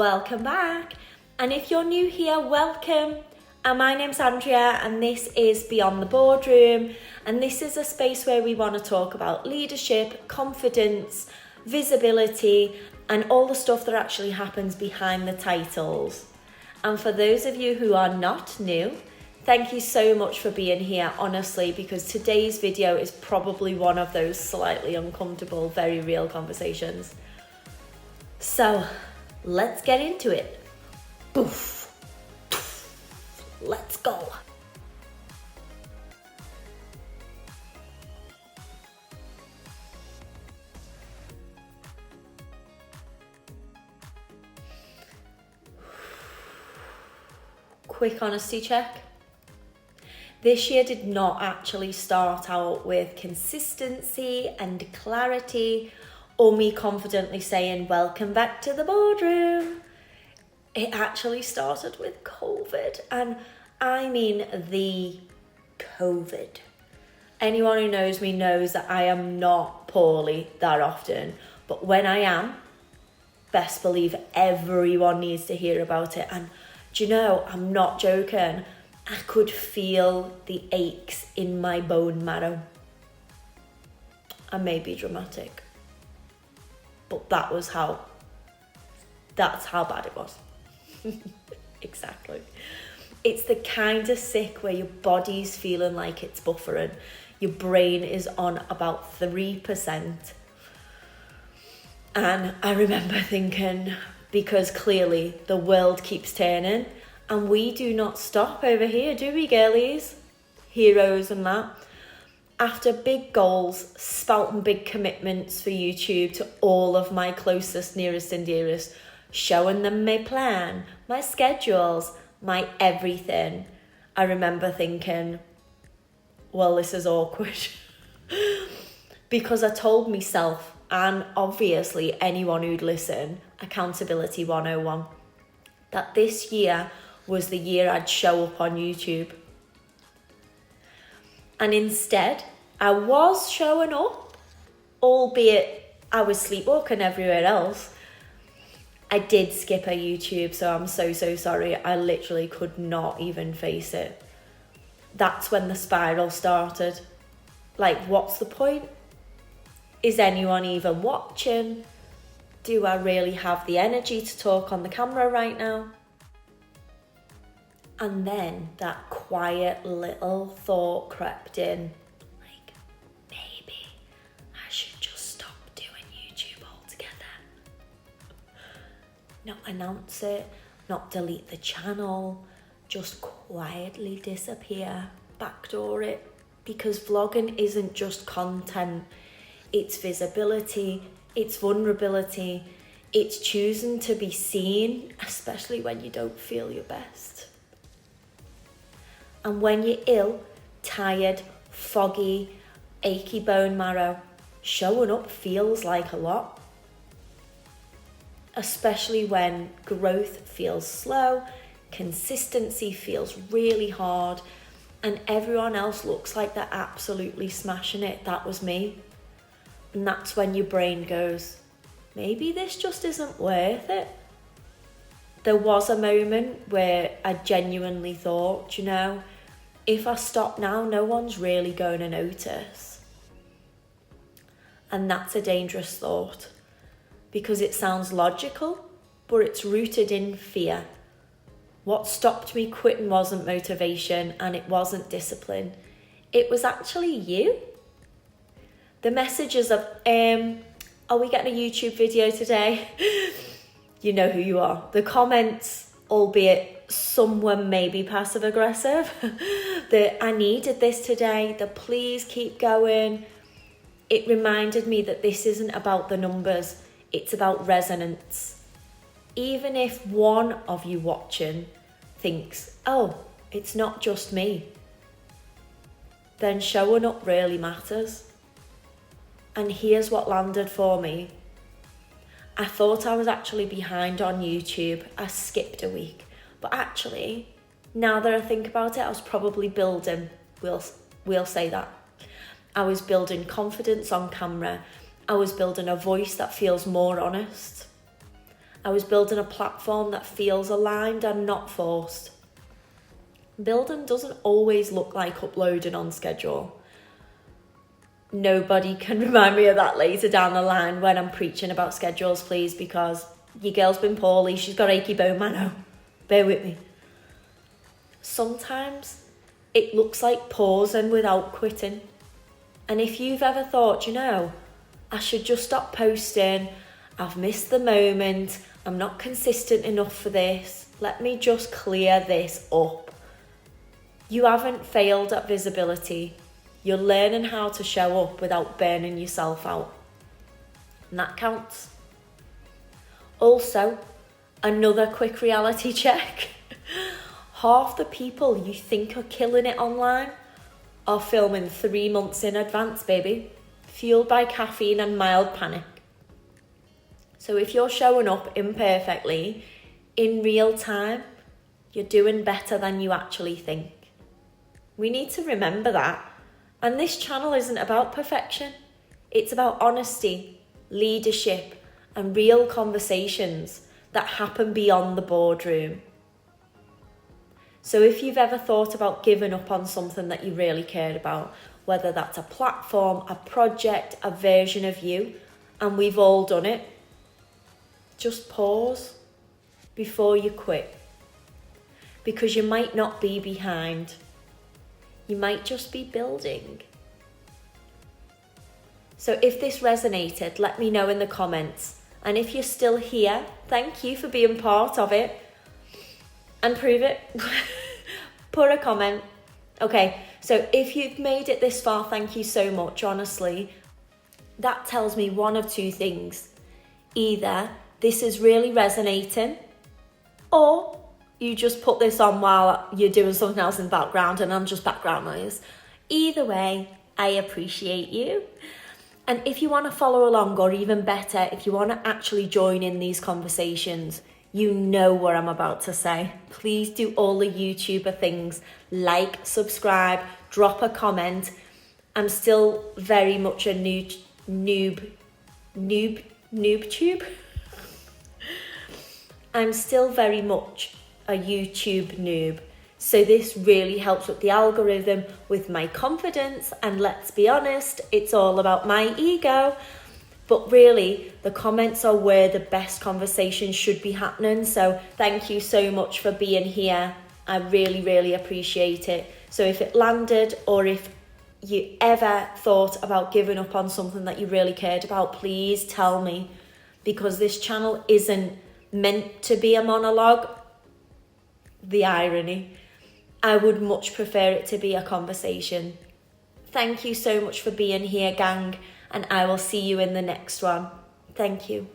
welcome back. And if you're new here, welcome. And my name's Andrea and this is Beyond the Boardroom. And this is a space where we want to talk about leadership, confidence, visibility, and all the stuff that actually happens behind the titles. And for those of you who are not new, thank you so much for being here, honestly, because today's video is probably one of those slightly uncomfortable, very real conversations. So let's get into it. Boof. Let's go. Quick honesty check. This year did not actually start out with consistency and clarity or me confidently saying, welcome back to the boardroom. It actually started with COVID, and I mean the COVID. Anyone who knows me knows that I am not poorly that often, but when I am, best believe everyone needs to hear about it. And do you know, I'm not joking, I could feel the aches in my bone marrow. I may be dramatic, but that's how bad it was. Exactly. It's the kind of sick where your body's feeling like it's buffering. Your brain is on about 3%. And I remember thinking, because clearly the world keeps turning and we do not stop over here, do we, girlies? Heroes and that. After big goals, spouting big commitments for YouTube to all of my closest, nearest and dearest, showing them my plan, my schedules, my everything, I remember thinking, well, this is awkward. Because I told myself, and obviously anyone who'd listen, Accountability 101, that this year was the year I'd show up on YouTube. And instead, I was showing up, albeit I was sleepwalking everywhere else. I did skip a YouTube, so I'm so sorry. I literally could not even face it. That's when the spiral started. Like, what's the point? Is anyone even watching? Do I really have the energy to talk on the camera right now? And then that quiet little thought crept in. Like, maybe I should just stop doing YouTube altogether. Not announce it, not delete the channel, just quietly disappear, backdoor it. Because vlogging isn't just content, it's visibility, it's vulnerability, it's choosing to be seen, especially when you don't feel your best. And when you're ill, tired, foggy, achy bone marrow, showing up feels like a lot. Especially when growth feels slow, consistency feels really hard, and everyone else looks like they're absolutely smashing it. That was me. And that's when your brain goes, maybe this just isn't worth it. There was a moment where I genuinely thought, you know, if I stop now, no one's really going to notice. And that's a dangerous thought. Because it sounds logical, but it's rooted in fear. What stopped me quitting wasn't motivation and it wasn't discipline. It was actually you. The messages of, are we getting a YouTube video today? You know who you are. The comments, albeit some were maybe passive aggressive, that I needed this today, the please keep going. It reminded me that this isn't about the numbers. It's about resonance. Even if one of you watching thinks, oh, it's not just me, then showing up really matters. And here's what landed for me. I thought I was actually behind on YouTube. I skipped a week. But actually, now that I think about it, I was probably building, we'll say that. I was building confidence on camera. I was building a voice that feels more honest. I was building a platform that feels aligned and not forced. Building doesn't always look like uploading on schedule. Nobody can remind me of that later down the line when I'm preaching about schedules, please, because your girl's been poorly, she's got achy bone marrow. Bear with me. Sometimes it looks like pausing without quitting. And if you've ever thought, I should just stop posting, I've missed the moment, I'm not consistent enough for this, let me just clear this up. You haven't failed at visibility. You're learning how to show up without burning yourself out. And that counts. Also, another quick reality check. Half the people you think are killing it online are filming 3 months in advance, baby. Fueled by caffeine and mild panic. So if you're showing up imperfectly, in real time, you're doing better than you actually think. We need to remember that. And this channel isn't about perfection. It's about honesty, leadership, and real conversations that happen beyond the boardroom. So if you've ever thought about giving up on something that you really cared about, whether that's a platform, a project, a version of you, and we've all done it, just pause before you quit. Because you might not be behind. You might just be building. So if this resonated, let me know in the comments. And if you're still here, thank you for being part of it. And prove it. Put a comment. Okay, so if you've made it this far, thank you so much, honestly. That tells me one of two things. Either this is really resonating, or you just put this on while you're doing something else in the background and I'm just background noise. Either way, I appreciate you. And if you want to follow along, or even better, if you want to actually join in these conversations, you know what I'm about to say. Please do all the YouTuber things. Like, subscribe, drop a comment. I'm still very much a noob tube. I'm still very much a YouTube noob. So this really helps with the algorithm, with my confidence, and let's be honest, it's all about my ego. But really, the comments are where the best conversations should be happening. So thank you so much for being here. I really, really appreciate it. So if it landed, or if you ever thought about giving up on something that you really cared about, please tell me, because this channel isn't meant to be a monologue. The irony. I would much prefer it to be a conversation. Thank you so much for being here, gang, and I will see you in the next one. Thank you.